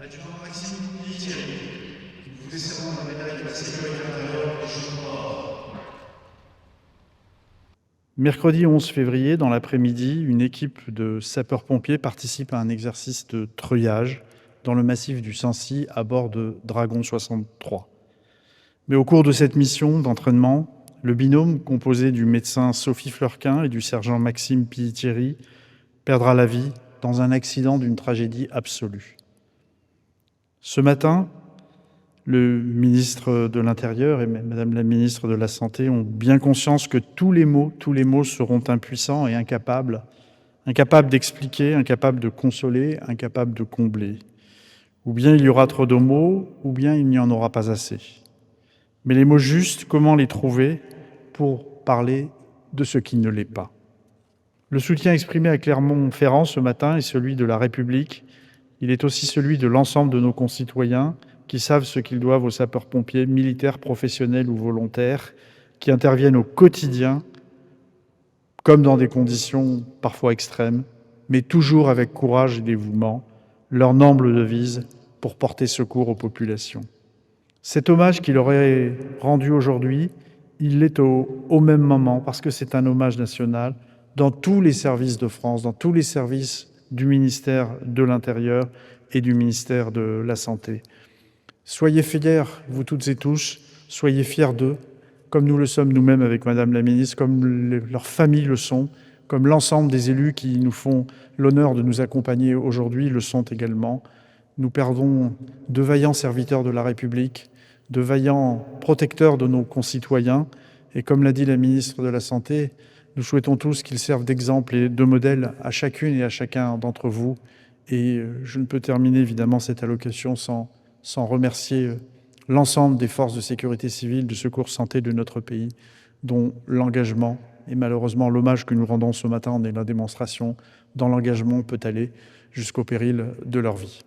Adjudant Maxime Thierry, vous décernons la médaille de la sécurité intérieure et jour mort. Mercredi 11 février, dans l'après-midi, une équipe de sapeurs-pompiers participe à un exercice de treuillage dans le massif du Sancy à bord de Dragon 63. Mais au cours de cette mission d'entraînement, le binôme composé du médecin Sophie Fleurquin et du sergent Maxime Thierry perdra la vie dans un accident d'une tragédie absolue. Ce matin, le ministre de l'Intérieur et Madame la ministre de la Santé ont bien conscience que tous les mots seront impuissants et incapables d'expliquer, incapables de consoler, incapables de combler. Ou bien il y aura trop de mots, ou bien il n'y en aura pas assez. Mais les mots justes, comment les trouver pour parler de ce qui ne l'est pas? Le soutien exprimé à Clermont-Ferrand ce matin est celui de la République. Il est aussi celui de l'ensemble de nos concitoyens qui savent ce qu'ils doivent aux sapeurs-pompiers, militaires, professionnels ou volontaires, qui interviennent au quotidien, comme dans des conditions parfois extrêmes, mais toujours avec courage et dévouement, leur noble devise pour porter secours aux populations. Cet hommage qu'il leur est rendu aujourd'hui, il l'est au même moment, parce que c'est un hommage national, dans tous les services de France, dans tous les services du ministère de l'Intérieur et du ministère de la Santé. Soyez fiers, vous toutes et tous, soyez fiers d'eux, comme nous le sommes nous-mêmes avec Madame la Ministre, comme leurs familles le sont, comme l'ensemble des élus qui nous font l'honneur de nous accompagner aujourd'hui le sont également. Nous perdons de vaillants serviteurs de la République, de vaillants protecteurs de nos concitoyens, et comme l'a dit la Ministre de la Santé, nous souhaitons tous qu'ils servent d'exemple et de modèle à chacune et à chacun d'entre vous. Et je ne peux terminer évidemment cette allocution sans remercier l'ensemble des forces de sécurité civile, de secours santé de notre pays, dont l'engagement, et malheureusement l'hommage que nous rendons ce matin en est la démonstration, dans l'engagement peut aller jusqu'au péril de leur vie.